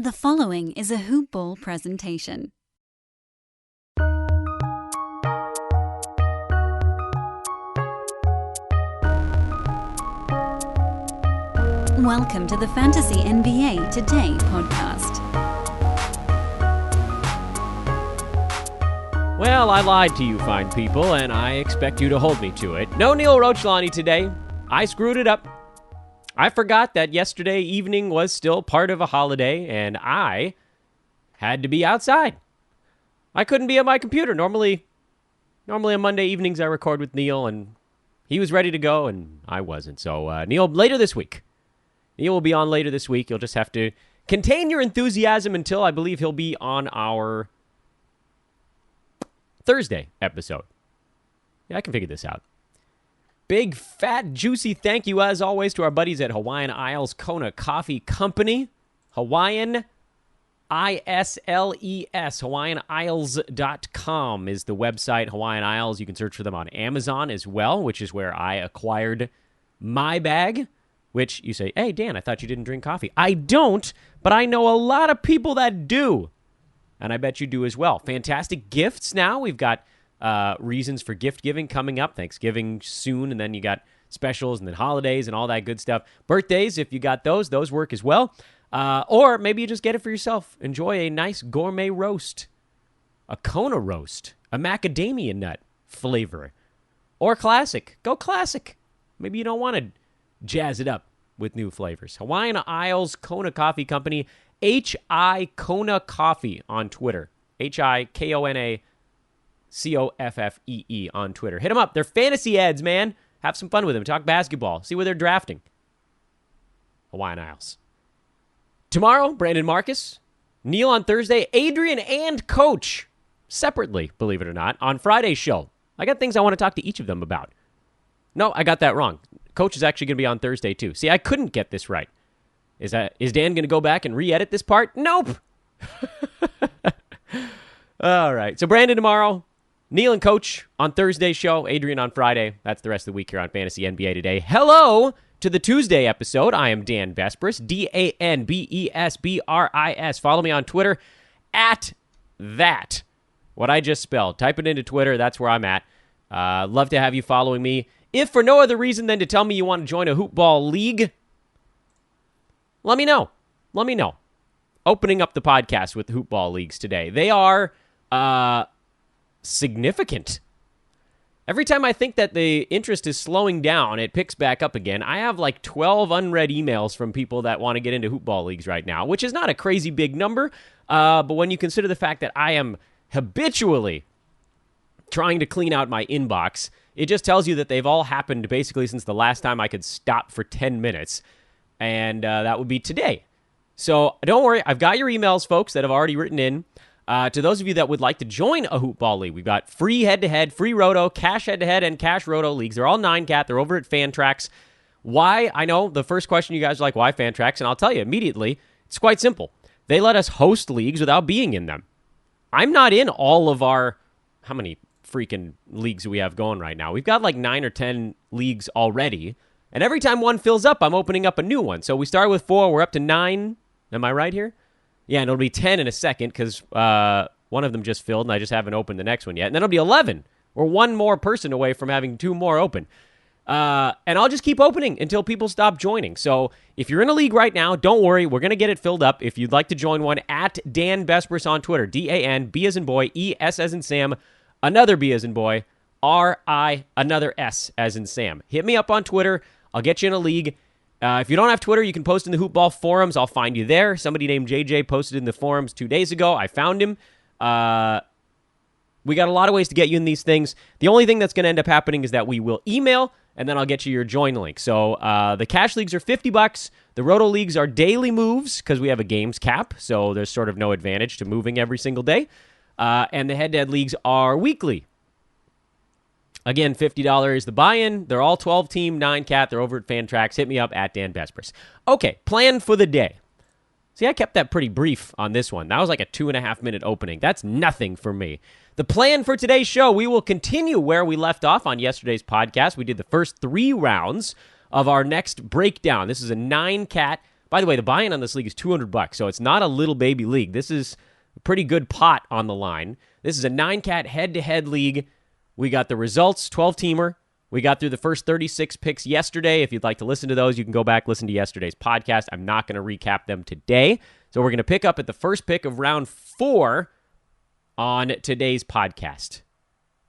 The following is a Hoop Ball presentation. Welcome to the Fantasy NBA Today podcast. Well, I lied to you fine people, and I expect you to hold me to it. No Neil Rochlani today. I screwed it up. I forgot that yesterday evening was still part of a holiday, and I had to be outside. I couldn't be at my computer. Normally on Monday evenings I record with Neil, and he was ready to go, and I wasn't. So, Neil, later this week. Neil will be on later this week. You'll just have to contain your enthusiasm until I believe he'll be on our Thursday episode. Yeah, I can figure this out. Big, fat, juicy thank you, as always, to our buddies at Hawaiian Isles Kona Coffee Company. Hawaiian ISLES, HawaiianIsles.com is the website. Hawaiian Isles, you can search for them on Amazon as well, which is where I acquired my bag, which you say, hey, Dan, I thought you didn't drink coffee. I don't, but I know a lot of people that do, and I bet you do as well. Fantastic gifts now. We've got reasons for gift giving coming up. Thanksgiving soon, and then you got specials and then holidays and all that good stuff. Birthdays, if you got those work as well. Or maybe you just get it for yourself. Enjoy a nice gourmet roast, a Kona roast, a macadamia nut flavor, or classic. Go classic. Maybe you don't want to jazz it up with new flavors. Hawaiian Isles Kona Coffee Company, HI Kona Coffee on Twitter. HIKONA COFFEE on Twitter. Hit them up. They're fantasy ads, man. Have some fun with them. Talk basketball. See where they're drafting. Hawaiian Isles. Tomorrow, Brandon Marcus. Neil on Thursday. Adrian and Coach separately, believe it or not, on Friday's show. I got things I want to talk to each of them about. No, I got that wrong. Coach is actually going to be on Thursday, too. See, I couldn't get this right. Is Dan going to go back and re-edit this part? Nope. All right. So Brandon tomorrow. Neil and Coach on Thursday's show. Adrian on Friday. That's the rest of the week here on Fantasy NBA Today. Hello to the Tuesday episode. I am Dan Besbris, DanBesbris. Follow me on Twitter at that. What I just spelled. Type it into Twitter. That's where I'm at. Love to have you following me. If for no other reason than to tell me you want to join a Hoop Ball League, let me know. Opening up the podcast with the Hoop Ball Leagues today. They are significant. Every time I think that the interest is slowing down, it picks back up again. I have like 12 unread emails from people that want to get into Hoop Ball Leagues right now, which is not a crazy big number, but when you consider the fact that I am habitually trying to clean out my inbox, it just tells you that they've all happened basically since the last time I could stop for 10 minutes, and that would be today. So don't worry, I've got your emails, folks, that have already written in. To those of you that would like to join a Hoop Ball League, we've got free head-to-head, free roto, cash head-to-head, and cash roto leagues. They're all 9-cat. They're over at Fantrax. Why? I know the first question you guys are like, why Fantrax? And I'll tell you immediately, it's quite simple. They let us host leagues without being in them. I'm not in all of our, how many freaking leagues do we have going right now? We've got like 9 or 10 leagues already, and every time one fills up, I'm opening up a new one. So we started with 4, we're up to 9. Am I right here? Yeah, and it'll be 10 in a second because one of them just filled, and I just haven't opened the next one yet. And then it'll be 11. We're one more person away from having 2 more open. And I'll just keep opening until people stop joining. So if you're in a league right now, don't worry. We're going to get it filled up. If you'd like to join one, at Dan Besbris on Twitter. DAN, B as in boy, E, S as in Sam, another B as in boy, R-I, another S as in Sam. Hit me up on Twitter. I'll get you in a league. If you don't have Twitter, you can post in the Hoop Ball forums. I'll find you there. Somebody named JJ posted in the forums 2 days ago. I found him. We got a lot of ways to get you in these things. The only thing that's going to end up happening is that we will email, and then I'll get you your join link. So the cash leagues are $50. The roto leagues are daily moves because we have a games cap, so there's sort of no advantage to moving every single day. And the head-to-head leagues are weekly. Again, $50 the buy-in. They're all 12-team, 9-cat. They're over at Fantrax. Hit me up at Dan Besbris. Okay, plan for the day. See, I kept that pretty brief on this one. That was like a 2.5-minute opening. That's nothing for me. The plan for today's show, we will continue where we left off on yesterday's podcast. We did the first 3 rounds of our next breakdown. This is a 9-cat By the way, the buy-in on this league is $200, so it's not a little baby league. This is a pretty good pot on the line. This is a 9-cat head-to-head league. We got the results, 12-teamer. We got through the first 36 picks yesterday. If you'd like to listen to those, you can go back, listen to yesterday's podcast. I'm not going to recap them today. So we're going to pick up at the first pick of round 4 on today's podcast.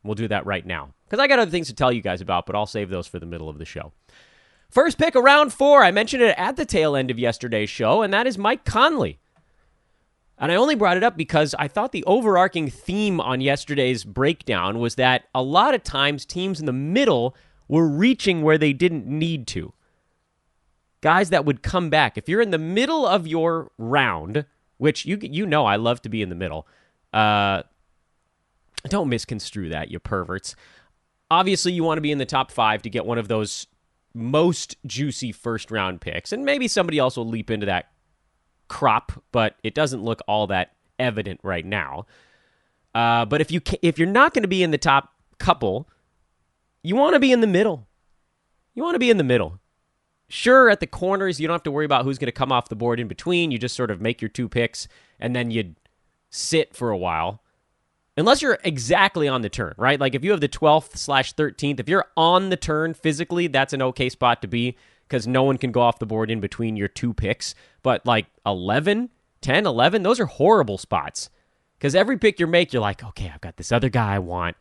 We'll do that right now because I got other things to tell you guys about, but I'll save those for the middle of the show. First pick of round 4, I mentioned it at the tail end of yesterday's show, and that is Mike Conley. And I only brought it up because I thought the overarching theme on yesterday's breakdown was that a lot of times teams in the middle were reaching where they didn't need to. Guys that would come back. If you're in the middle of your round, which you know I love to be in the middle, don't misconstrue that, you perverts. Obviously, you want to be in the top 5 to get one of those most juicy first-round picks, and maybe somebody else will leap into that crop, but it doesn't look all that evident right now. But if you're not going to be in the top couple, you want to be in the middle. You want to be in the middle. Sure, at the corners, you don't have to worry about who's going to come off the board in between. You just sort of make your 2 picks, and then you sit for a while. Unless you're exactly on the turn, right? Like if you have the 12th/13th, if you're on the turn physically, that's an okay spot to be because no one can go off the board in between your 2 picks. But like 11, 10, 11, those are horrible spots. Because every pick you make, you're like, okay, I've got this other guy I want.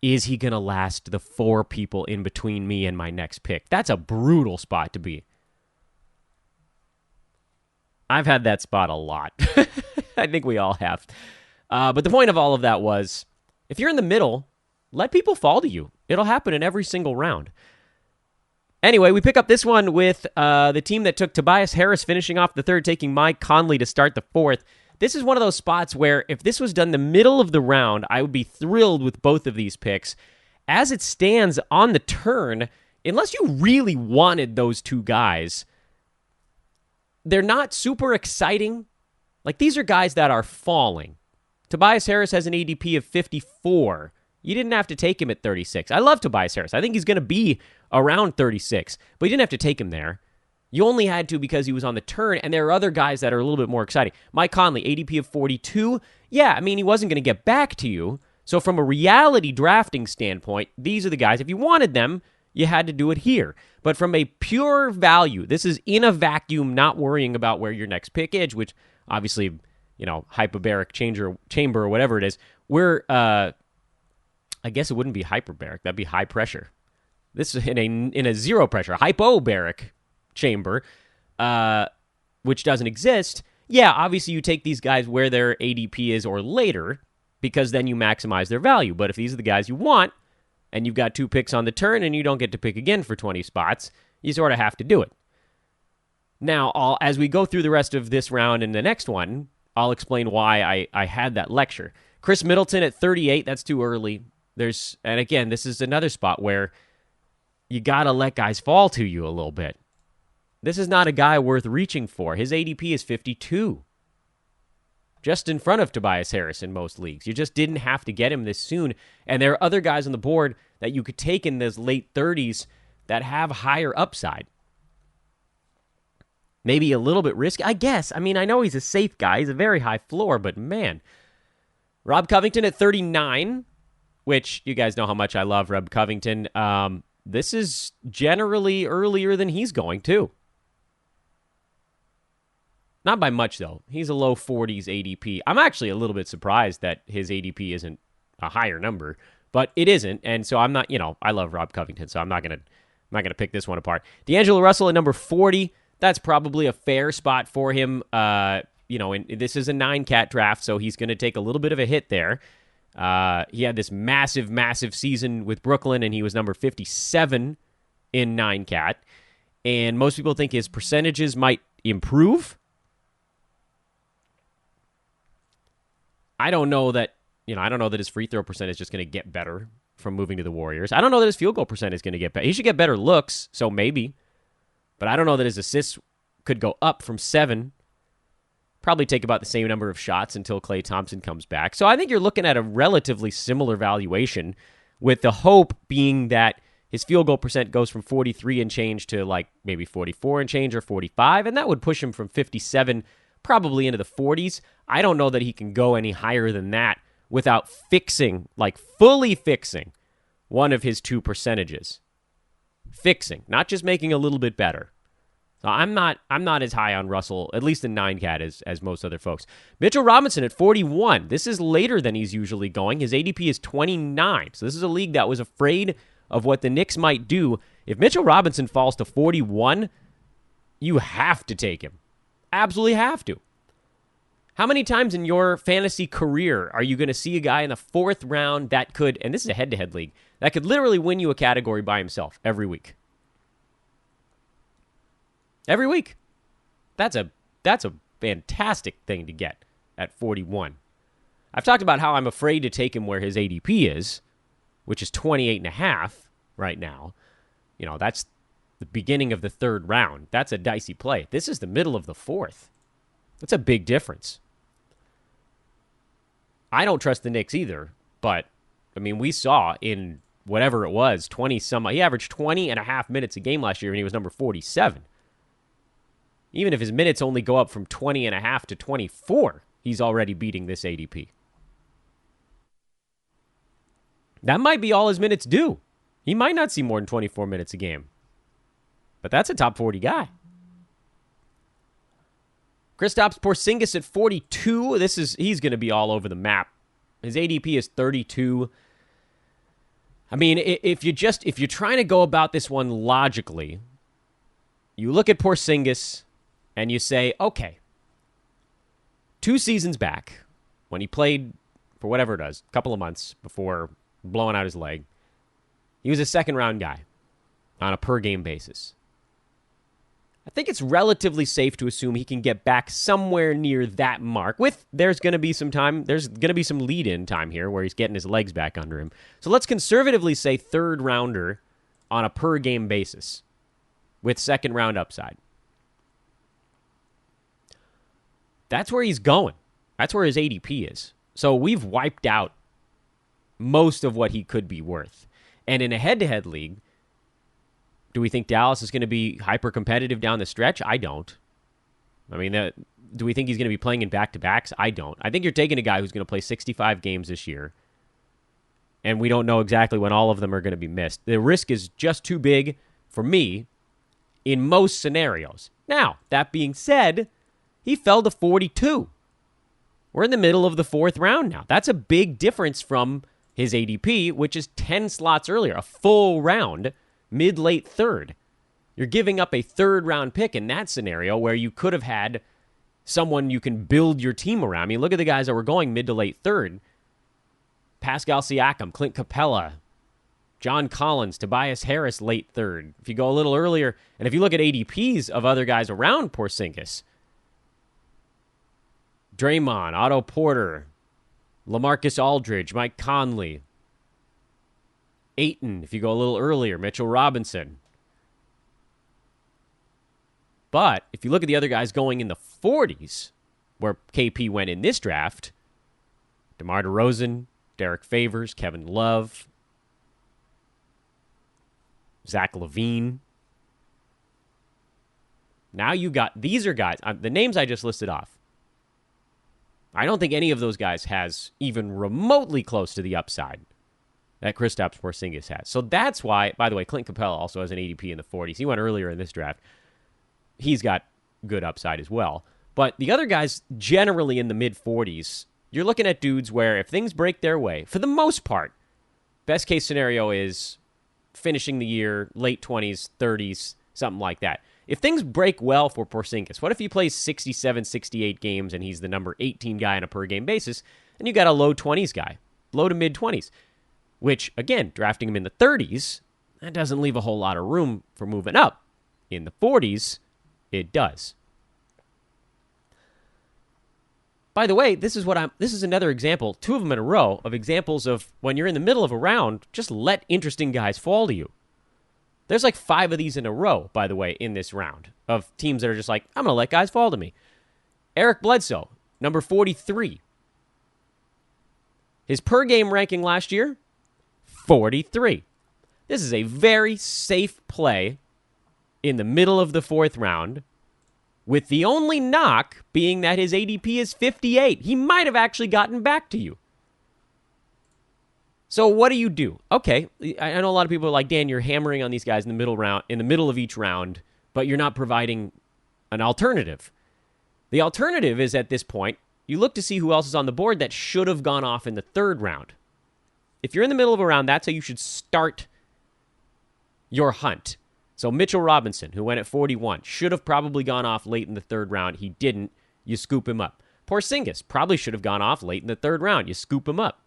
Is he going to last the 4 people in between me and my next pick? That's a brutal spot to be. I've had that spot a lot. I think we all have. But the point of all of that was, if you're in the middle, let people fall to you. It'll happen in every single round. Anyway, we pick up this one with the team that took Tobias Harris finishing off the 3rd, taking Mike Conley to start the 4th. This is one of those spots where if this was done the middle of the round, I would be thrilled with both of these picks. As it stands on the turn, unless you really wanted those 2 guys, they're not super exciting. Like, these are guys that are falling. Tobias Harris has an ADP of 54. You didn't have to take him at 36. I love Tobias Harris. I think he's going to be around 36, but you didn't have to take him there. You only had to because he was on the turn, and there are other guys that are a little bit more exciting. Mike Conley, ADP of 42. Yeah, I mean, he wasn't going to get back to you. So from a reality drafting standpoint, these are the guys. If you wanted them, you had to do it here. But from a pure value, this is in a vacuum, not worrying about where your next pick is, which obviously, hyperbaric chamber or whatever it is. We're, I guess it wouldn't be hyperbaric. That'd be high pressure. This is in a zero pressure, hypobaric chamber, which doesn't exist. Yeah, obviously you take these guys where their ADP is or later, because then you maximize their value. But if these are the guys you want, and you've got 2 picks on the turn, and you don't get to pick again for 20 spots, you sort of have to do it. Now, as we go through the rest of this round and the next one, I'll explain why I had that lecture. Chris Middleton at 38, that's too early. And again, this is another spot where you got to let guys fall to you a little bit. This is not a guy worth reaching for. His ADP is 52. Just in front of Tobias Harris in most leagues. You just didn't have to get him this soon. And there are other guys on the board that you could take in those late 30s that have higher upside. Maybe a little bit risky, I guess. I mean, I know he's a safe guy. He's a very high floor, but man. Rob Covington at 39, which you guys know how much I love Rob Covington. This is generally earlier than he's going, too. Not by much, though. He's a low 40s ADP. I'm actually a little bit surprised that his ADP isn't a higher number, but it isn't, and so I'm not, I love Rob Covington, so I'm not gonna pick this one apart. D'Angelo Russell at number 40. That's probably a fair spot for him. And this is a 9-cat draft, so he's going to take a little bit of a hit there. He had this massive, massive season with Brooklyn, and he was number 57 in 9-cat. And most people think his percentages might improve. I don't know that his free throw percent is just going to get better from moving to the Warriors. I don't know that his field goal percent is going to get better. He should get better looks, so maybe. But I don't know that his assists could go up from 7. Probably take about the same number of shots until Klay Thompson comes back. So I think you're looking at a relatively similar valuation, with the hope being that his field goal percent goes from 43 and change to like maybe 44 and change or 45, and that would push him from 57 probably into the 40s. I don't know that he can go any higher than that without fixing, like fully fixing, one of his two percentages. Fixing, not just making a little bit better. So I'm not as high on Russell, at least in 9-cat, as most other folks. Mitchell Robinson at 41. This is later than he's usually going. His ADP is 29. So this is a league that was afraid of what the Knicks might do. If Mitchell Robinson falls to 41, you have to take him. Absolutely have to. How many times in your fantasy career are you going to see a guy in the 4th round that could, and this is a head-to-head league, that could literally win you a category by himself every week? Every week. That's a fantastic thing to get at 41. I've talked about how I'm afraid to take him where his ADP is, which is 28.5 right now. You know, that's the beginning of the 3rd round. That's a dicey play. This is the middle of the 4th. That's a big difference. I don't trust the Knicks either, but, I mean, we saw in whatever it was, 20-some, he averaged 20 and a half minutes a game last year, and he was number 47. Even if his minutes only go up from 20 and a half to 24, he's already beating this ADP. That might be all his minutes do. He might not see more than 24 minutes a game. But that's a top 40 guy. Kristaps Porzingis at 42. He's going to be all over the map. His ADP is 32. I mean, if you're trying to go about this one logically, you look at Porzingis and you say, okay, 2 seasons back when he played for whatever it is, a couple of months before blowing out his leg, he was a 2nd-round guy on a per-game basis. I think it's relatively safe to assume he can get back somewhere near that mark. There's going to be some lead-in time here where he's getting his legs back under him. So let's conservatively say 3rd-rounder on a per-game basis with 2nd-round upside. That's where he's going. That's where his ADP is. So we've wiped out most of what he could be worth. And in a head-to-head league, do we think Dallas is going to be hyper-competitive down the stretch? I don't. I mean, do we think he's going to be playing in back-to-backs? I don't. I think you're taking a guy who's going to play 65 games this year, and we don't know exactly when all of them are going to be missed. The risk is just too big for me in most scenarios. Now, that being said, he fell to 42. We're in the middle of the 4th round now. That's a big difference from his ADP, which is 10 slots earlier, a full round, mid-late 3rd. You're giving up a 3rd-round pick in that scenario where you could have had someone you can build your team around. I mean, look at the guys that were going mid to late 3rd. Pascal Siakam, Clint Capella, John Collins, Tobias Harris, late 3rd. If you go a little earlier, and if you look at ADPs of other guys around Porzingis, Draymond, Otto Porter, LaMarcus Aldridge, Mike Conley, Ayton, if you go a little earlier, Mitchell Robinson. But if you look at the other guys going in the 40s, where KP went in this draft, DeMar DeRozan, Derek Favors, Kevin Love, Zach LaVine. Now these are guys, the names I just listed off. I don't think any of those guys has even remotely close to the upside that Kristaps Porzingis has. So that's why, by the way, Clint Capella also has an ADP in the 40s. He went earlier in this draft. He's got good upside as well. But the other guys generally in the mid-40s, you're looking at dudes where if things break their way, for the most part, best case scenario is finishing the year late 20s, 30s, something like that. If things break well for Porzingis, what if he plays 67, 68 games and he's the number 18 guy on a per-game basis, and you got a low 20s guy, low to mid-20s, which, again, drafting him in the 30s, that doesn't leave a whole lot of room for moving up. In the 40s, it does. By the way, this is another example, 2 of them in a row, of examples of when you're in the middle of a round, just let interesting guys fall to you. There's like 5 of these in a row, by the way, in this round, of teams that are just like, I'm going to let guys fall to me. Eric Bledsoe, number 43. His per-game ranking last year, 43. This is a very safe play in the middle of the 4th round, with the only knock being that his ADP is 58. He might have actually gotten back to you. So what do? Okay, I know a lot of people are like, Dan, you're hammering on these guys in the middle of each round, but you're not providing an alternative. The alternative is, at this point, you look to see who else is on the board that should have gone off in the 3rd round. If you're in the middle of a round, that's how you should start your hunt. So Mitchell Robinson, who went at 41, should have probably gone off late in the 3rd round. He didn't. You scoop him up. Porzingis probably should have gone off late in the 3rd round. You scoop him up.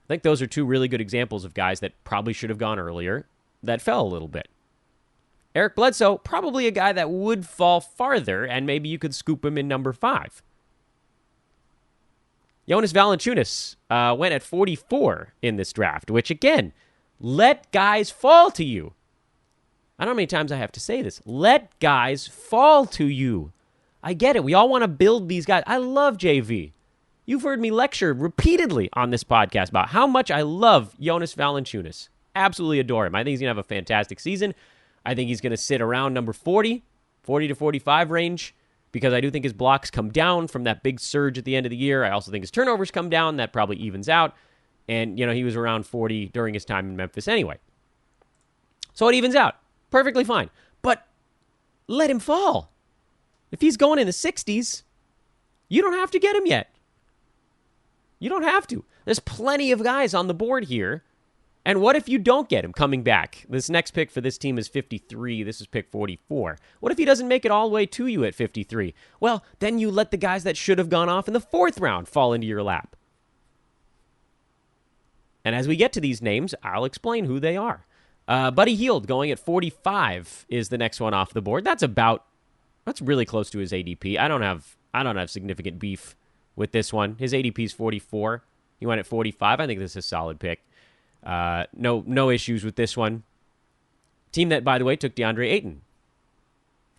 I think those are 2 really good examples of guys that probably should have gone earlier that fell a little bit. Eric Bledsoe, probably a guy that would fall farther, and maybe you could scoop him in number 5. Jonas Valanciunas went at 44 in this draft, which, again, let guys fall to you. I don't know how many times I have to say this. Let guys fall to you. I get it. We all want to build these guys. I love JV. You've heard me lecture repeatedly on this podcast about how much I love Jonas Valanciunas. Absolutely adore him. I think he's going to have a fantastic season. I think he's going to sit around number 40 to 45 range, because I do think his blocks come down from that big surge at the end of the year. I also think his turnovers come down. That probably evens out. And, he was around 40 during his time in Memphis anyway. So it evens out. Perfectly fine. But let him fall. If he's going in the 60s, you don't have to get him yet. You don't have to. There's plenty of guys on the board here. And what if you don't get him coming back? This next pick for this team is 53. This is pick 44. What if he doesn't make it all the way to you at 53? Well, then you let the guys that should have gone off in the 4th round fall into your lap. And as we get to these names, I'll explain who they are. Buddy Hield going at 45 is the next one off the board. That's really close to his ADP. I don't have significant beef with this one. His ADP is 44. He went at 45. I think this is a solid pick. No issues with this one. Team that, by the way, took DeAndre Ayton.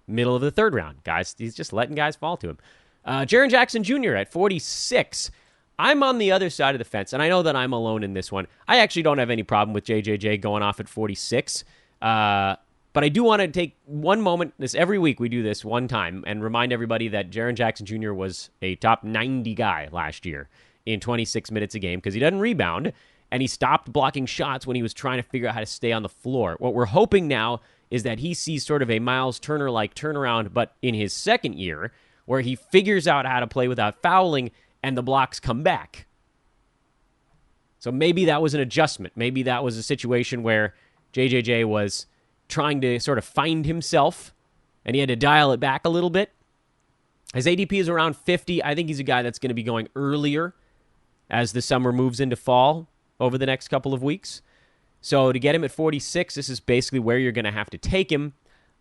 Middle of the 3rd round. Guys, he's just letting guys fall to him. Jaren Jackson Jr. at 46. I'm on the other side of the fence, and I know that I'm alone in this one. I actually don't have any problem with JJJ going off at 46. But I do want to take one moment, every week we do this one time, and remind everybody that Jaren Jackson Jr. was a top 90 guy last year in 26 minutes a game, because he doesn't rebound, and he stopped blocking shots when he was trying to figure out how to stay on the floor. What we're hoping now is that he sees sort of a Miles Turner-like turnaround, but in his 2nd year, where he figures out how to play without fouling, and the blocks come back. So maybe that was an adjustment. Maybe that was a situation where JJJ was trying to sort of find himself, and he had to dial it back a little bit. His ADP is around 50. I think he's a guy that's going to be going earlier as the summer moves into fall over the next couple of weeks. So to get him at 46, this is basically where you're going to have to take him.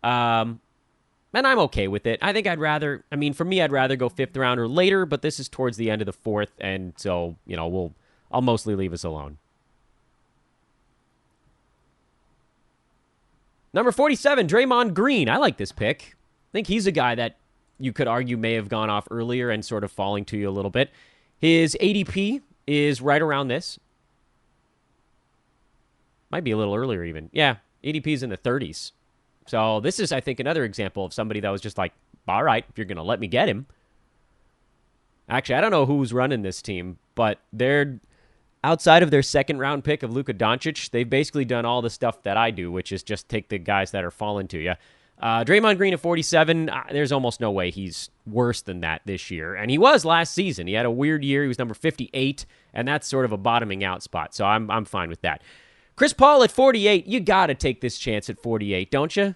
And I'm okay with it. I think I'd rather go 5th round or later, but this is towards the end of the 4th, and so, I'll mostly leave us alone. Number 47, Draymond Green. I like this pick. I think he's a guy that you could argue may have gone off earlier and sort of falling to you a little bit. His ADP is right around this. Might be a little earlier even. Yeah, ADP is in the 30s. So this is, I think, another example of somebody that was just like, all right, if you're going to let me get him. Actually, I don't know who's running this team, but they're outside of their 2nd round pick of Luka Doncic. They've basically done all the stuff that I do, which is just take the guys that are falling to you. Draymond Green at 47, there's almost no way he's worse than that this year. And he was last season. He had a weird year. He was number 58, and that's sort of a bottoming out spot. So I'm fine with that. Chris Paul at 48, you got to take this chance at 48, don't you?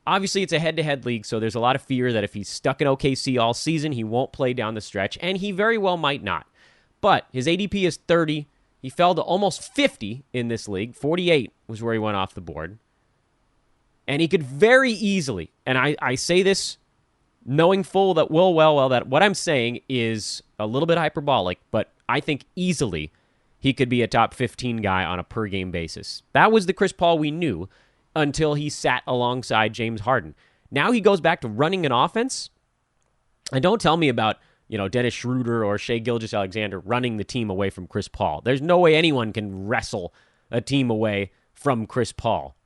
Obviously, it's a head-to-head league, so there's a lot of fear that if he's stuck in OKC all season, he won't play down the stretch, and he very well might not. But his ADP is 30. He fell to almost 50 in this league. 48 was where he went off the board. And he could very easily, and I say this knowing full that well that what I'm saying is a little bit hyperbolic, but I think easily he could be a top 15 guy on a per-game basis. That was the Chris Paul we knew until he sat alongside James Harden. Now he goes back to running an offense, and don't tell me about Dennis Schroeder or Shai Gilgeous-Alexander running the team away from Chris Paul. There's no way anyone can wrestle a team away from Chris Paul.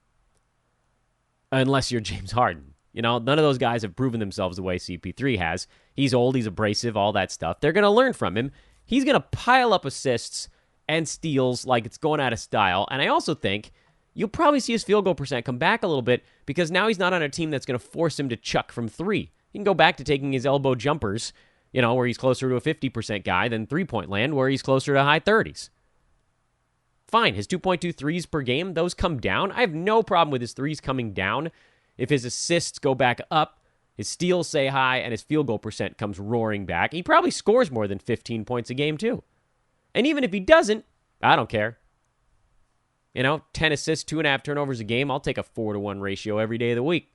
Unless you're James Harden. None of those guys have proven themselves the way CP3 has. He's old, he's abrasive, all that stuff. They're going to learn from him. He's going to pile up assists and steals like it's going out of style. And I also think you'll probably see his field goal percent come back a little bit because now he's not on a team that's going to force him to chuck from three. He can go back to taking his elbow jumpers, where he's closer to a 50% guy than three-point land, where he's closer to high 30s. Fine, his 2.2 threes per game, those come down. I have no problem with his threes coming down. If his assists go back up, his steals stay high, and his field goal percent comes roaring back, he probably scores more than 15 points a game too. And even if he doesn't, I don't care. 10 assists, 2.5 turnovers a game, I'll take a 4-to-1 ratio every day of the week.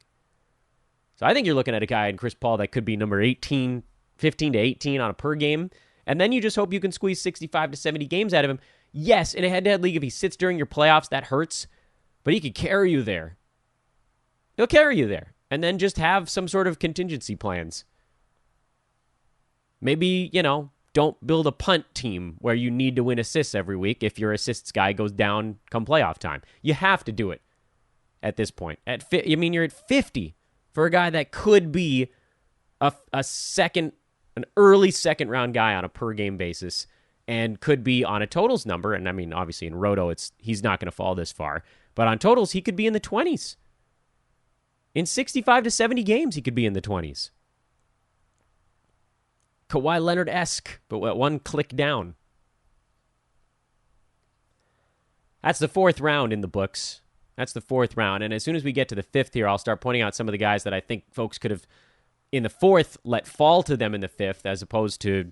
So I think you're looking at a guy in Chris Paul that could be number 15 to 18 on a per game, and then you just hope you can squeeze 65 to 70 games out of him. Yes, in a head-to-head league, if he sits during your playoffs, that hurts, but he could carry you there. He'll carry you there, and then just have some sort of contingency plans. Maybe, don't build a punt team where you need to win assists every week if your assists guy goes down come playoff time. You have to do it at this point. You're at 50 for a guy that could be an early second-round guy on a per-game basis and could be on a totals number. And, obviously in Roto, he's not going to fall this far. But on totals, he could be in the 20s. In 65 to 70 games, he could be in the 20s. Kawhi Leonard-esque, but one click down. That's the fourth round in the books. That's the fourth round. And as soon as we get to the fifth here, I'll start pointing out some of the guys that I think folks could have, in the fourth, let fall to them in the fifth, as opposed to,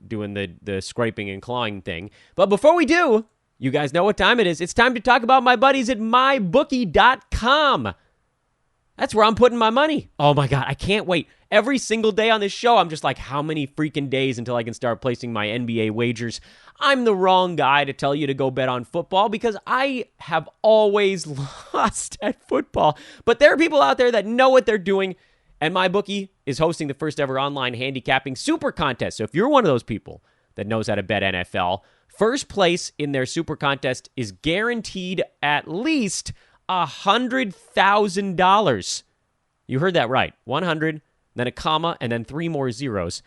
doing the scraping and clawing thing. But before we do, you guys know what time it is. It's time to talk about my buddies at mybookie.com. That's where I'm putting my money. Oh my God, I can't wait. Every single day on this show, I'm just like, how many freaking days until I can start placing my NBA wagers? I'm the wrong guy to tell you to go bet on football because I have always lost at football. But there are people out there that know what they're doing, and MyBookie is hosting the first ever online handicapping super contest. So if you're one of those people that knows how to bet NFL, first place in their super contest is guaranteed at least $100,000. You heard that right. 100, then a comma, and then 3 more zeros.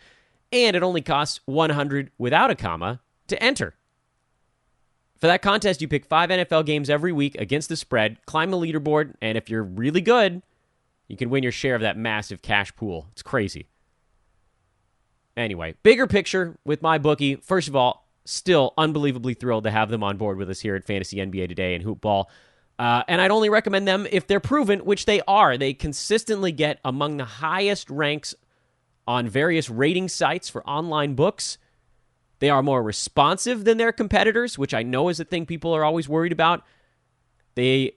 And it only costs 100 without a comma to enter. For that contest, you pick 5 NFL games every week against the spread, climb the leaderboard, and if you're really good, you can win your share of that massive cash pool. It's crazy. Anyway, bigger picture with MyBookie. First of all, still unbelievably thrilled to have them on board with us here at Fantasy NBA Today and Hoopball. And I'd only recommend them if they're proven, which they are. They consistently get among the highest ranks on various rating sites for online books. They are more responsive than their competitors, which I know is a thing people are always worried about. They're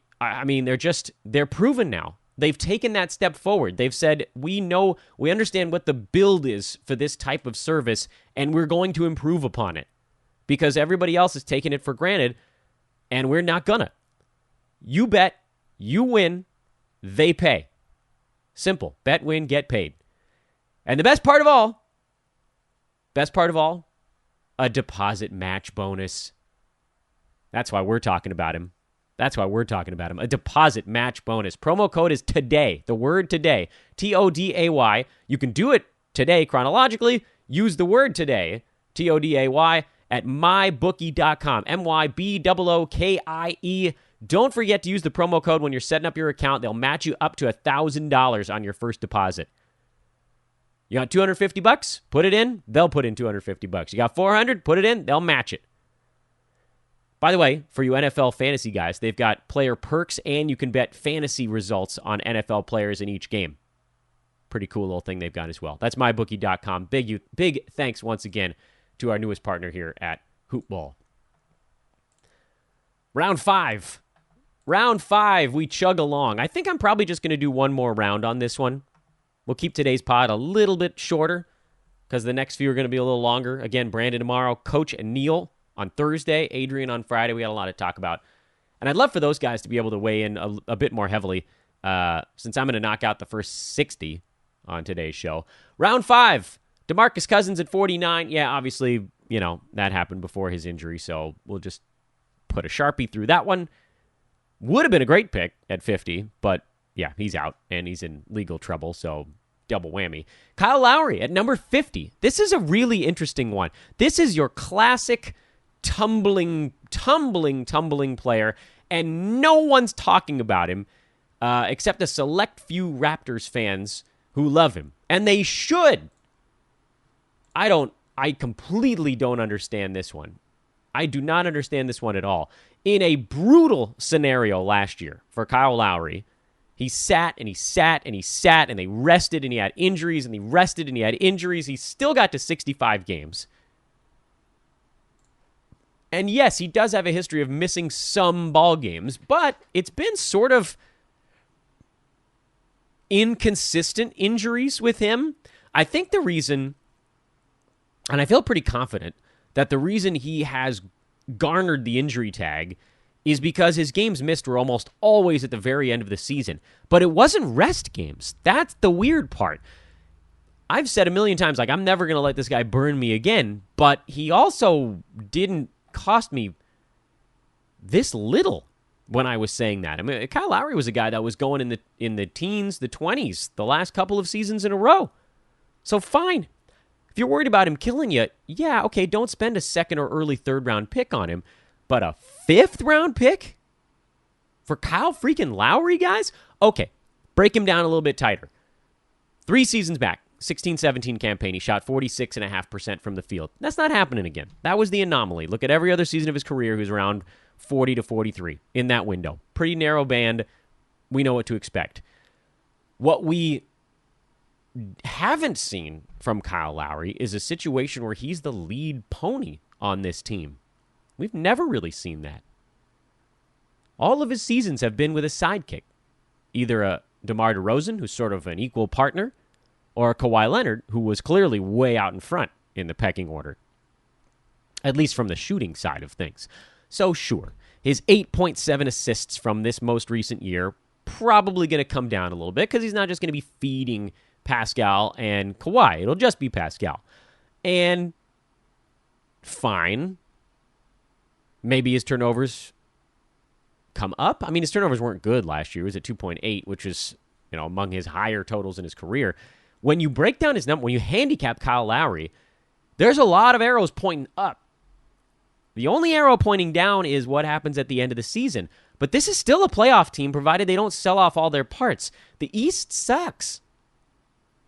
proven now. They've taken that step forward. They've said, we understand what the build is for this type of service, and we're going to improve upon it because everybody else is taking it for granted, and we're not gonna. You bet, you win, they pay. Simple. Bet, win, get paid. And the best part of all, a deposit match bonus. That's why we're talking about him. A deposit match bonus. Promo code is TODAY. The word TODAY. TODAY. You can do it today chronologically. Use the word TODAY. TODAY at mybookie.com. MYBOOKIE. Don't forget to use the promo code when you're setting up your account. They'll match you up to $1,000 on your first deposit. You got $250? Put it in. They'll put in $250. You got $400? Put it in. They'll match it. By the way, for you NFL fantasy guys, they've got player perks and you can bet fantasy results on NFL players in each game. Pretty cool little thing they've got as well. That's mybookie.com. Big thanks once again to our newest partner here at Hoopball. Round 5, we chug along. I think I'm probably just going to do one more round on this one. We'll keep today's pod a little bit shorter because the next few are going to be a little longer. Again, Brandon tomorrow, Coach and Neil on Thursday, Adrian on Friday. We got a lot to talk about. And I'd love for those guys to be able to weigh in a bit more heavily since I'm going to knock out the first 60 on today's show. Round 5, DeMarcus Cousins at 49. Yeah, obviously, that happened before his injury, so we'll just put a Sharpie through that one. Would have been a great pick at 50, but yeah, he's out, and he's in legal trouble, so double whammy. Kyle Lowry at number 50. This is a really interesting one. This is your classic tumbling player, and no one's talking about him except a select few Raptors fans who love him, and they should. I completely don't understand this one. I do not understand this one at all. In a brutal scenario last year for Kyle Lowry, he sat and he sat and he sat, and they rested, and he had injuries, and he rested and he had injuries. He still got to 65 games. And yes, he does have a history of missing some ball games, but it's been sort of inconsistent injuries with him. I think the reason, and I feel pretty confident that the reason he has garnered the injury tag is because his games missed were almost always at the very end of the season. But it wasn't rest games. That's the weird part. I've said a million times, I'm never going to let this guy burn me again, but he also didn't cost me this little when I was saying that. I mean, Kyle Lowry was a guy that was going in the teens, the 20s, the last couple of seasons in a row. So fine. If you're worried about him killing you, yeah, okay, don't spend a second or early third-round pick on him. But a fifth-round pick for Kyle freaking Lowry, guys? Okay, break him down a little bit tighter. 3 seasons back, 16-17 campaign, he shot 46.5% from the field. That's not happening again. That was the anomaly. Look at every other season of his career, he was around 40 to 43 in that window. Pretty narrow band. We know what to expect. What we haven't seen from Kyle Lowry is a situation where he's the lead pony on this team. We've never really seen that. All of his seasons have been with a sidekick. Either a DeMar DeRozan, who's sort of an equal partner, or a Kawhi Leonard, who was clearly way out in front in the pecking order. At least from the shooting side of things. So sure, his 8.7 assists from this most recent year probably going to come down a little bit because he's not just going to be feeding Pascal and Kawhi. It'll just be Pascal. And fine. Maybe his turnovers come up. I mean, his turnovers weren't good last year. He was at 2.8, which is, among his higher totals in his career. When you break down his number, when you handicap Kyle Lowry, there's a lot of arrows pointing up. The only arrow pointing down is what happens at the end of the season. But this is still a playoff team, provided they don't sell off all their parts. The East sucks.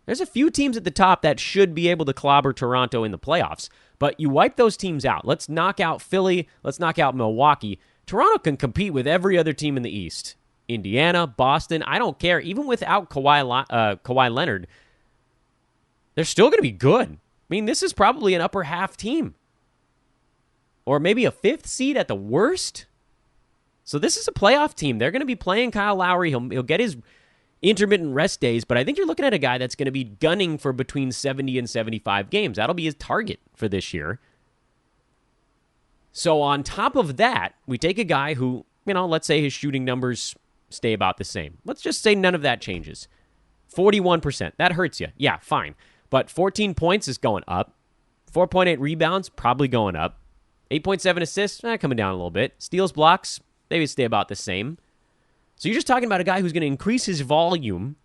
There's a few teams at the top that should be able to clobber Toronto in the playoffs. But you wipe those teams out. Let's knock out Philly. Let's knock out Milwaukee. Toronto can compete with every other team in the East. Indiana, Boston, I don't care. Even without Kawhi Leonard, they're still going to be good. I mean, this is probably an upper half team. Or maybe a 5th seed at the worst. So this is a playoff team. They're going to be playing Kyle Lowry. He'll get his intermittent rest days, but I think you're looking at a guy that's going to be gunning for between 70 and 75 games. That'll be his target for this year. So on top of that, we take a guy who, let's say his shooting numbers stay about the same. Let's just say none of that changes. 41%. That hurts you. Yeah, fine. But 14 points is going up. 4.8 rebounds, probably going up. 8.7 assists, coming down a little bit. Steals, blocks, maybe stay about the same. So you're just talking about a guy who's going to increase his volume.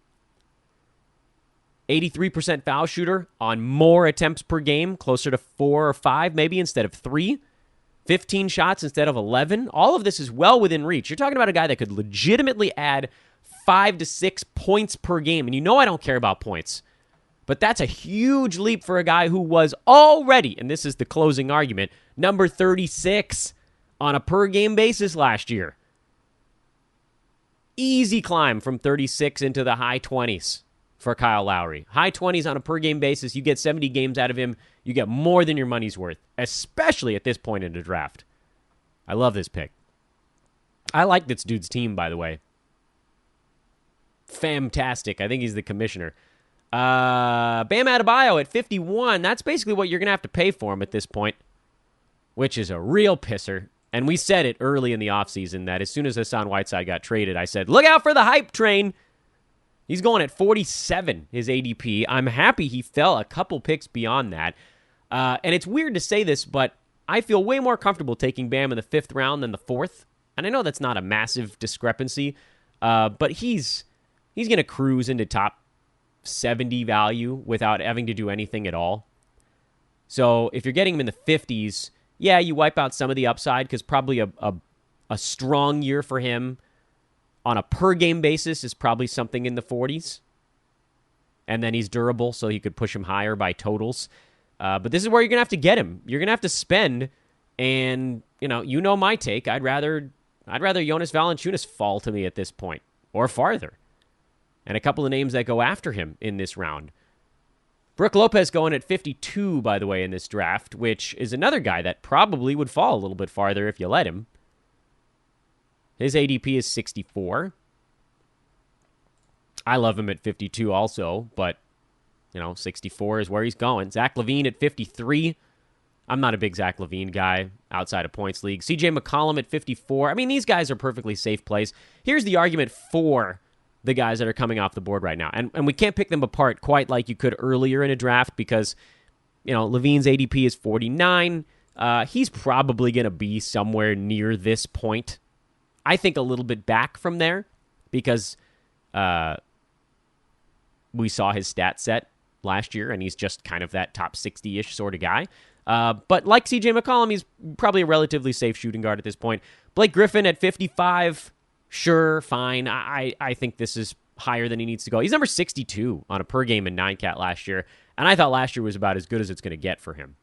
83% foul shooter on more attempts per game, closer to 4 or 5 maybe instead of 3. 15 shots instead of 11. All of this is well within reach. You're talking about a guy that could legitimately add 5 to 6 points per game. And I don't care about points. But that's a huge leap for a guy who was already, and this is the closing argument, number 36 on a per-game basis last year. Easy climb from 36 into the high 20s for Kyle Lowry. High 20s on a per-game basis. You get 70 games out of him. You get more than your money's worth, especially at this point in the draft. I love this pick. I like this dude's team, by the way. Fantastic. I think he's the commissioner. Bam Adebayo at 51. That's basically what you're going to have to pay for him at this point, which is a real pisser. And we said it early in the offseason that as soon as Hassan Whiteside got traded, I said, look out for the hype train. He's going at 47, his ADP. I'm happy he fell a couple picks beyond that. And it's weird to say this, but I feel way more comfortable taking Bam in the 5th round than the 4th. And I know that's not a massive discrepancy, but he's going to cruise into top 70 value without having to do anything at all. So if you're getting him in the 50s, yeah, you wipe out some of the upside because probably a strong year for him on a per-game basis is probably something in the 40s. And then he's durable, so you could push him higher by totals. But this is where you're going to have to get him. You're going to have to spend, and you know my take. I'd rather Jonas Valanciunas fall to me at this point, or farther. And a couple of names that go after him in this round. Brook Lopez going at 52, by the way, in this draft, which is another guy that probably would fall a little bit farther if you let him. His ADP is 64. I love him at 52 also, but 64 is where he's going. Zach LaVine at 53. I'm not a big Zach LaVine guy outside of points league. CJ McCollum at 54. I mean, these guys are perfectly safe plays. Here's the argument for the guys that are coming off the board right now. And we can't pick them apart quite like you could earlier in a draft because, LaVine's ADP is 49. He's probably going to be somewhere near this point. I think a little bit back from there because we saw his stat set last year, and he's just kind of that top 60-ish sort of guy. But like CJ McCollum, he's probably a relatively safe shooting guard at this point. Blake Griffin at 55. Sure, fine. I think this is higher than he needs to go. He's number 62 on a per game in 9-cat last year, and I thought last year was about as good as it's going to get for him.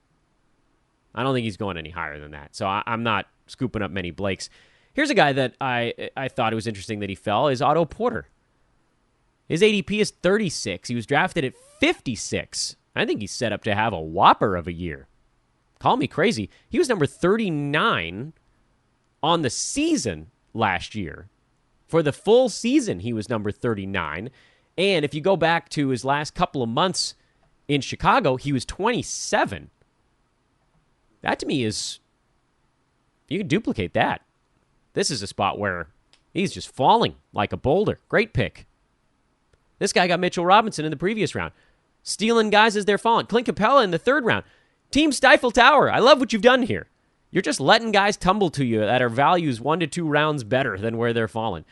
I don't think he's going any higher than that, so I'm not scooping up many Blakes. Here's a guy that I thought it was interesting that he fell, is Otto Porter. His ADP is 36. He was drafted at 56. I think he's set up to have a whopper of a year. Call me crazy. He was number 39 on the season last year. For the full season, he was number 39. And if you go back to his last couple of months in Chicago, he was 27. That to me is, you can duplicate that. This is a spot where he's just falling like a boulder. Great pick. This guy got Mitchell Robinson in the previous round. Stealing guys as they're falling. Clint Capella in the 3rd round. Team Stifle Tower. I love what you've done here. You're just letting guys tumble to you that are values 1 to 2 rounds better than where they're falling.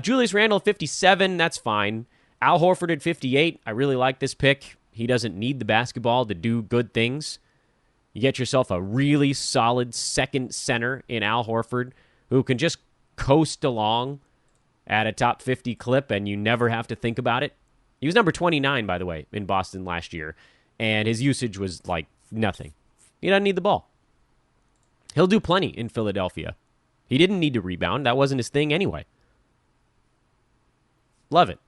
Julius Randle at 57. That's fine. Al Horford at 58. I really like this pick. He doesn't need the basketball to do good things. You get yourself a really solid second center in Al Horford who can just coast along at a top 50 clip, and you never have to think about it. He was number 29, by the way, in Boston last year, and his usage was like nothing. He doesn't need the ball. He'll do plenty in Philadelphia. He didn't need to rebound. That wasn't his thing anyway. Love it.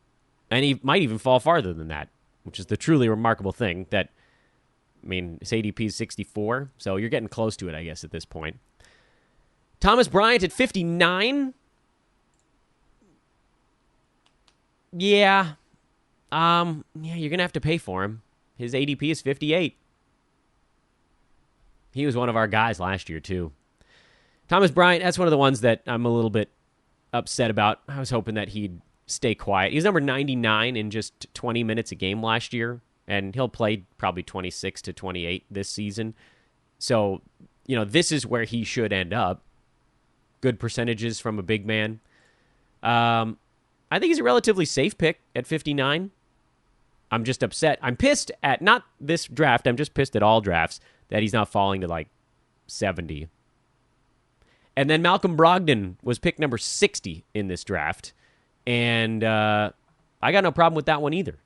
And he might even fall farther than that, which is the truly remarkable thing that, his ADP is 64, so you're getting close to it, I guess, at this point. Thomas Bryant at 59. Yeah. You're going to have to pay for him. His ADP is 58. He was one of our guys last year, too. Thomas Bryant, that's one of the ones that I'm a little bit upset about. I was hoping that he'd stay quiet. He was number 99 in just 20 minutes a game last year, and he'll play probably 26 to 28 this season. So, this is where he should end up. Good percentages from a big man. I think he's a relatively safe pick at 59. I'm just upset. I'm pissed at, not this draft, I'm just pissed at all drafts, that he's not falling to like 70. And then Malcolm Brogdon was pick number 60 in this draft. And I got no problem with that one either.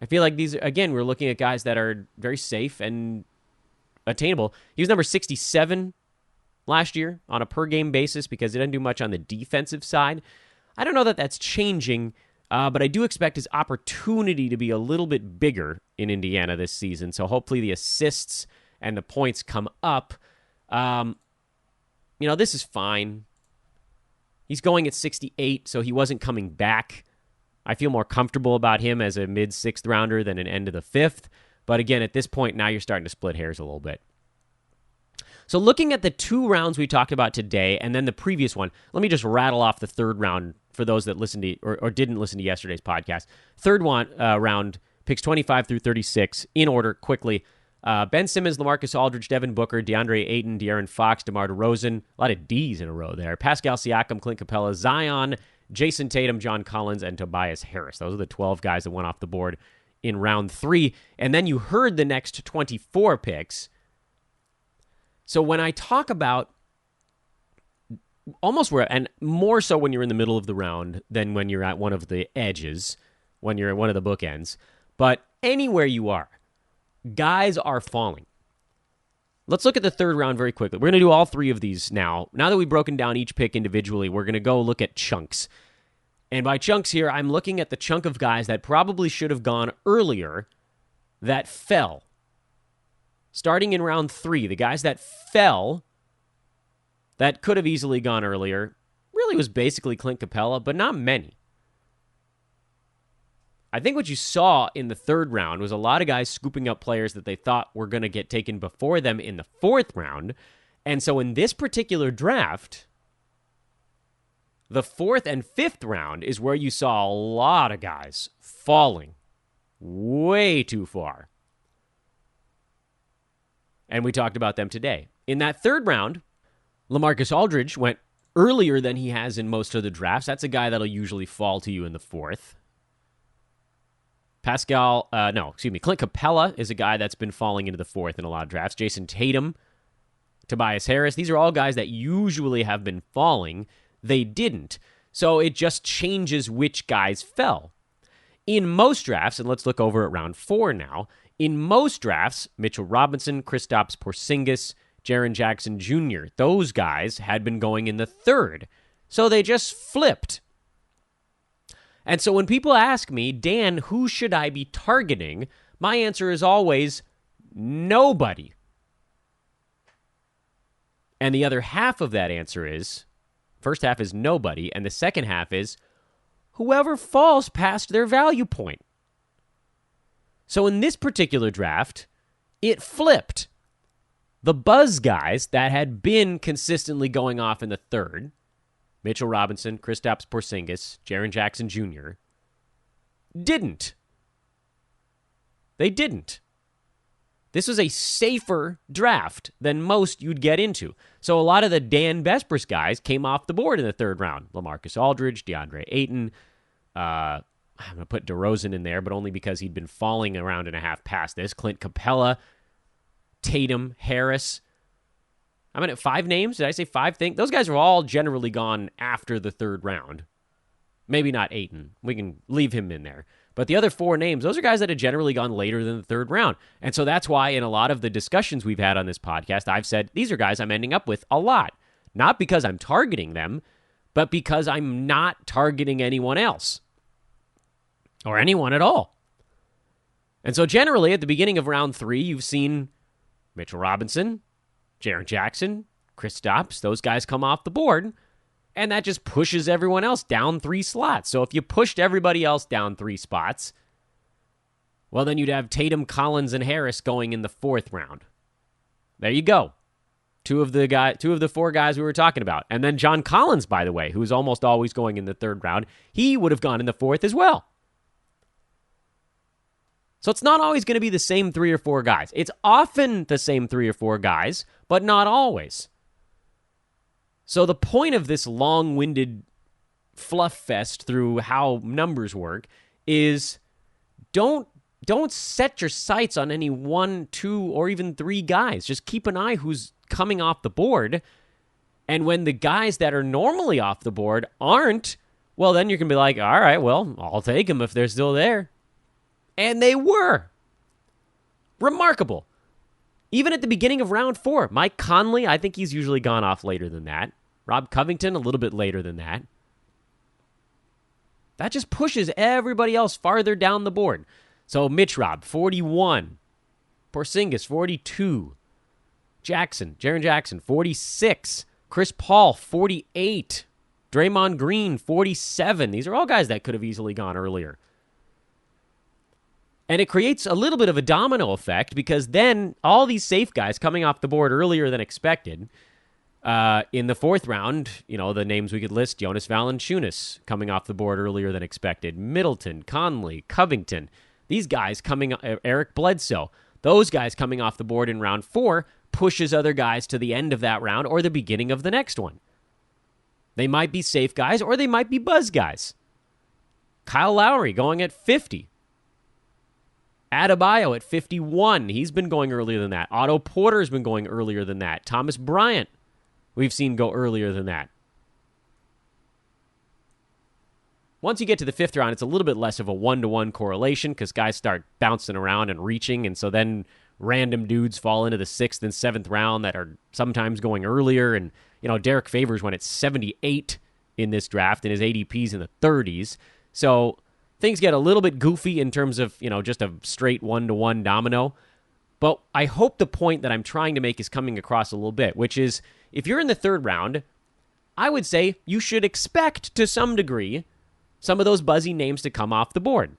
I feel like these, again, we're looking at guys that are very safe and attainable. He was number 67 last year on a per-game basis because he doesn't do much on the defensive side. I don't know that that's changing, but I do expect his opportunity to be a little bit bigger in Indiana this season. So hopefully the assists and the points come up. This is fine. He's going at 68, so he wasn't coming back. I feel more comfortable about him as a mid-6th rounder than an end of the 5th. But again, at this point, now you're starting to split hairs a little bit. So looking at the 2 rounds we talked about today and then the previous one, let me just rattle off the 3rd round for those that listened to or didn't listen to yesterday's podcast. 3rd round, picks 25 through 36 in order quickly. Ben Simmons, LaMarcus Aldridge, Devin Booker, DeAndre Ayton, De'Aaron Fox, DeMar DeRozan. A lot of D's in a row there. Pascal Siakam, Clint Capella, Zion, Jason Tatum, John Collins, and Tobias Harris. Those are the 12 guys that went off the board in round 3. And then you heard the next 24 picks. So when I talk about almost where, and more so when you're in the middle of the round than when you're at one of the edges, when you're at one of the bookends, but anywhere you are, guys are falling. Let's look at the third round very quickly. We're going to do all 3 of these now. Now that we've broken down each pick individually, we're going to go look at chunks. And by chunks here, I'm looking at the chunk of guys that probably should have gone earlier that fell. Starting in round 3, the guys that fell that could have easily gone earlier really was basically Clint Capella, but not many. I think what you saw in the third round was a lot of guys scooping up players that they thought were going to get taken before them in the fourth round. And so in this particular draft, the fourth and fifth round is where you saw a lot of guys falling way too far. And we talked about them today. In that third round, LaMarcus Aldridge went earlier than he has in most of the drafts. That's a guy that'll usually fall to you in the fourth. Clint Capella is a guy that's been falling into the fourth in a lot of drafts. Jason Tatum, Tobias Harris, these are all guys that usually have been falling. They didn't. So it just changes which guys fell. In most drafts, and let's look over at round 4 now, in most drafts, Mitchell Robinson, Kristaps Porzingis, Jaren Jackson Jr., those guys had been going in the third. So they just flipped. And so when people ask me, Dan, who should I be targeting? My answer is always nobody. And the other half of that answer is, first half is nobody, and the second half is whoever falls past their value point. So in this particular draft, it flipped. The buzz guys that had been consistently going off in the third, Mitchell Robinson, Kristaps Porzingis, Jaren Jackson Jr., didn't. They didn't. This was a safer draft than most you'd get into. So a lot of the Dan Besbris guys came off the board in the third round. LaMarcus Aldridge, DeAndre Ayton. I'm going to put DeRozan in there, but only because he'd been falling a round and a half past this. Clint Capella, Tatum, Harris. I'm at 5 names. Did I say 5 things? Those guys are all generally gone after the third round. Maybe not Ayton. We can leave him in there. But the other 4 names, those are guys that have generally gone later than the third round. And so that's why in a lot of the discussions we've had on this podcast, I've said, these are guys I'm ending up with a lot. Not because I'm targeting them, but because I'm not targeting anyone else. Or anyone at all. And so generally, at the beginning of round 3, you've seen Mitchell Robinson, Jaren Jackson, Kristaps, those guys come off the board, and that just pushes everyone else down 3 slots. So if you pushed everybody else down 3 spots, well, then you'd have Tatum, Collins, and Harris going in the 4th round. There you go. Two of the 4 guys we were talking about. And then John Collins, by the way, who's almost always going in the 3rd round, he would have gone in the 4th as well. So it's not always going to be the same 3 or 4 guys. It's often the same 3 or 4 guys, but not always. So the point of this long-winded fluff fest through how numbers work is don't set your sights on any 1, 2, or even 3 guys. Just keep an eye who's coming off the board. And when the guys that are normally off the board aren't, well, then you can be like, all right, well, I'll take them if they're still there. And they were. Remarkable. Even at the beginning of round 4, Mike Conley, I think he's usually gone off later than that. Rob Covington, a little bit later than that. That just pushes everybody else farther down the board. So Mitch Rob, 41. Porzingis, 42. Jaren Jackson, 46. Chris Paul, 48. Draymond Green, 47. These are all guys that could have easily gone earlier. And it creates a little bit of a domino effect because then all these safe guys coming off the board earlier than expected. In the 4th round, the names we could list, Jonas Valanciunas coming off the board earlier than expected. Middleton, Conley, Covington. These guys coming, Eric Bledsoe. those guys coming off the board in round 4 pushes other guys to the end of that round or the beginning of the next one. They might be safe guys or they might be buzz guys. Kyle Lowry going at 50. Adebayo at 51. He's been going earlier than that. Otto Porter's been going earlier than that. Thomas Bryant, we've seen go earlier than that. Once you get to the 5th round, it's a little bit less of a one-to-one correlation because guys start bouncing around and reaching, and so then random dudes fall into the 6th and 7th round that are sometimes going earlier. And, Derek Favors went at 78 in this draft, and his ADP's in the 30s. So things get a little bit goofy in terms of, just a straight one-to-one domino. But I hope the point that I'm trying to make is coming across a little bit, which is if you're in the 3rd round, I would say you should expect to some degree some of those buzzy names to come off the board.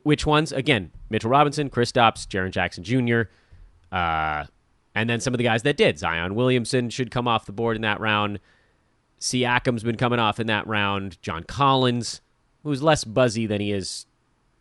Which ones? Again, Mitchell Robinson, Kristaps, Jaren Jackson Jr., and then some of the guys that did. Zion Williamson should come off the board in that round. Siakam's been coming off in that round. John Collins, who's less buzzy than he is.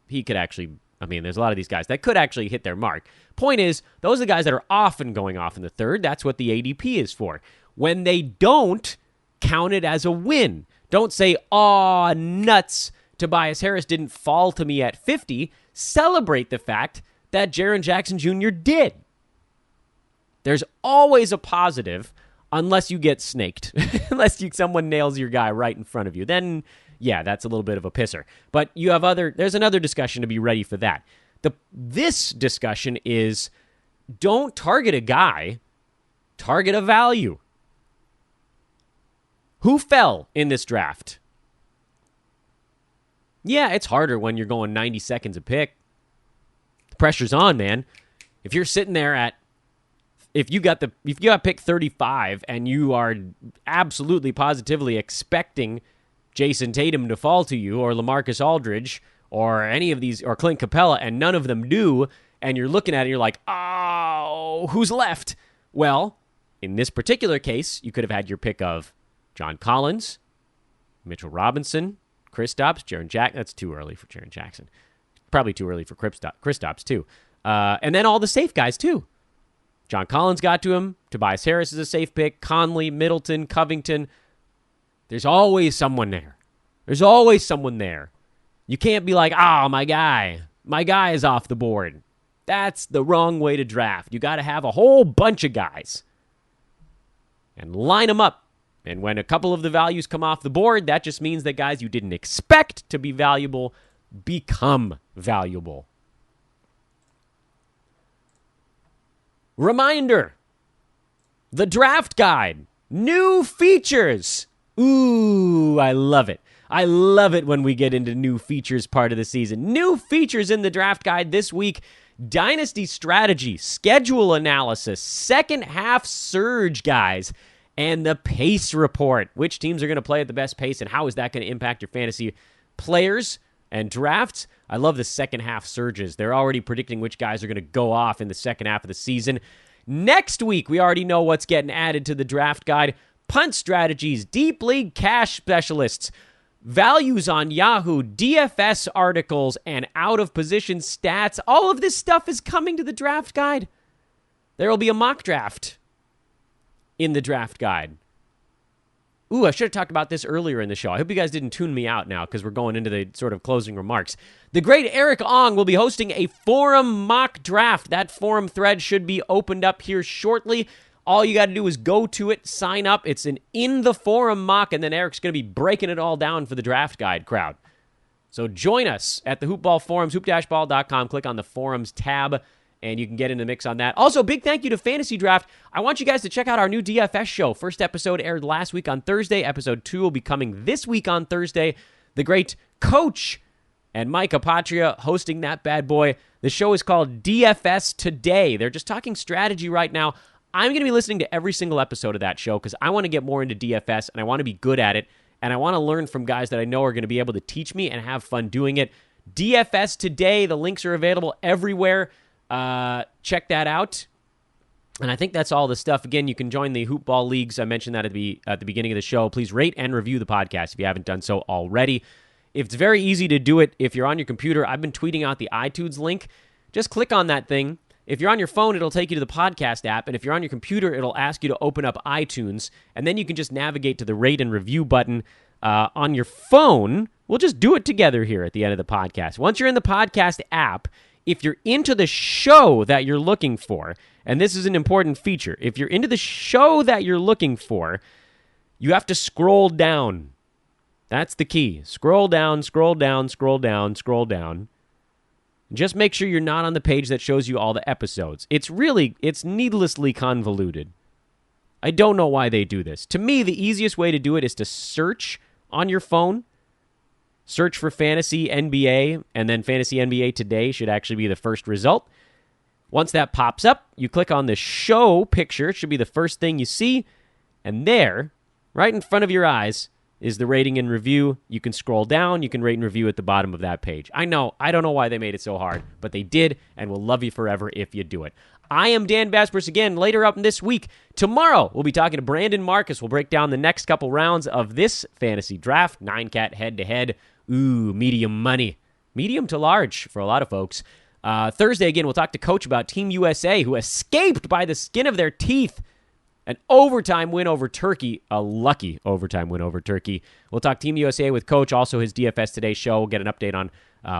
He could actually, there's a lot of these guys that could actually hit their mark. Point is, those are the guys that are often going off in the 3rd. That's what the ADP is for. When they don't, count it as a win. Don't say, "Aw, nuts, Tobias Harris didn't fall to me at 50. Celebrate the fact that Jaren Jackson Jr. did. There's always a positive unless you get snaked. Unless someone nails your guy right in front of you. Then, yeah, that's a little bit of a pisser. But there's another discussion to be ready for that. This discussion is don't target a guy, target a value. Who fell in this draft? Yeah, it's harder when you're going 90 seconds a pick. The pressure's on, man. If you're sitting there if you got pick 35 and you are absolutely positively expecting Jason Tatum to fall to you or LaMarcus Aldridge or any of these or Clint Capella and none of them do, and you're looking at it, you're like, oh, who's left? Well, in this particular case, you could have had your pick of John Collins, Mitchell Robinson, Kristaps, Jaren Jackson. That's too early for Jaren Jackson. Probably too early for Kristaps, too. And then all the safe guys, too. John Collins got to him. Tobias Harris is a safe pick. Conley, Middleton, Covington. There's always someone there. There's always someone there. You can't be like, my guy is off the board. That's the wrong way to draft. You got to have a whole bunch of guys and line them up. And when a couple of the values come off the board, that just means that guys you didn't expect to be valuable become valuable. Reminder, the draft guide, new features. Ooh, I love it. I love it when we get into new features part of the season. New features in the draft guide this week. Dynasty strategy, schedule analysis, second half surge, guys. And the pace report. Which teams are going to play at the best pace and how is that going to impact your fantasy players and drafts? I love the second half surges. They're already predicting which guys are going to go off in the second half of the season. Next week, we already know what's getting added to the draft guide. Punt strategies, deep league cash specialists, values on Yahoo, DFS articles, and out-of-position stats. All of this stuff is coming to the draft guide. There will be a mock draft in the draft guide. Ooh, I should have talked about this earlier in the show. I hope you guys didn't tune me out now because we're going into the sort of closing remarks. The great Eric Ong will be hosting a forum mock draft. That forum thread should be opened up here shortly. All you got to do is go to it, sign up. It's an in the forum mock, and then Eric's going to be breaking it all down for the draft guide crowd. So join us at the Hoopball forums, hoop-ball.com. Click on the forums tab, and you can get in the mix on that. Also, big thank you to Fantasy Draft. I want you guys to check out our new DFS show. First episode aired last week on Thursday. Episode 2 will be coming this week on Thursday. The great Coach and Mike Apatria hosting that bad boy. The show is called DFS Today. They're just talking strategy right now. I'm going to be listening to every single episode of that show because I want to get more into DFS, and I want to be good at it, and I want to learn from guys that I know are going to be able to teach me and have fun doing it. DFS Today. The links are available everywhere. Check that out. And I think that's all the stuff. Again, you can join the Hoopball Leagues. I mentioned that at the beginning of the show. Please rate and review the podcast if you haven't done so already. It's very easy to do it if you're on your computer. I've been tweeting out the iTunes link. just click on that thing. If you're on your phone, it'll take you to the podcast app. And if you're on your computer, it'll ask you to open up iTunes. And then you can just navigate to the rate and review button on your phone. We'll just do it together here at the end of the podcast. Once you're in the podcast app, if you're into the show that you're looking for, and this is an important feature, if you're into the show that you're looking for, you have to scroll down. That's the key. Scroll down, scroll down, scroll down, scroll down. Just make sure you're not on the page that shows you all the episodes. It's needlessly convoluted. I don't know why they do this. To me, the easiest way to do it is to search on your phone. Search for Fantasy NBA, and then Fantasy NBA Today should actually be the first result. Once that pops up, you click on the show picture. It should be the first thing you see. And there, right in front of your eyes, is the rating and review. You can scroll down. You can rate and review at the bottom of that page. I know. I don't know why they made it so hard, but they did, and we'll love you forever if you do it. I am Dan Besbris again. Later up this week, tomorrow, we'll be talking to Brandon Marcus. We'll break down the next couple rounds of this fantasy draft. 9-cat head-to-head. Ooh, medium money. Medium to large for a lot of folks. Thursday, again, we'll talk to Coach about Team USA, who escaped by the skin of their teeth an overtime win over Turkey, a lucky overtime win over Turkey. We'll talk Team USA with Coach, also his DFS Today show. We'll get an update on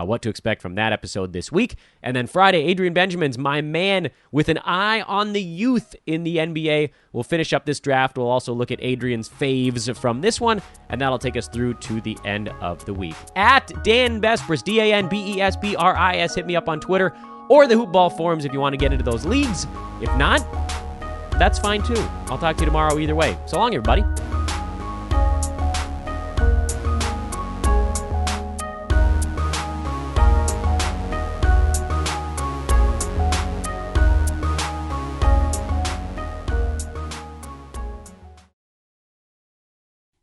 what to expect from that episode this week. And then Friday, Adrian Benjamin's my man with an eye on the youth in the NBA. We'll finish up this draft. We'll also look at Adrian's faves from this one, and that'll take us through to the end of the week. At Dan Besbris, DanBesbris. Hit me up on Twitter or the Hoopball forums if you want to get into those leagues. If not, that's fine too. I'll talk to you tomorrow either way. So long, everybody.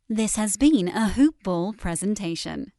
This has been a Hoopball presentation.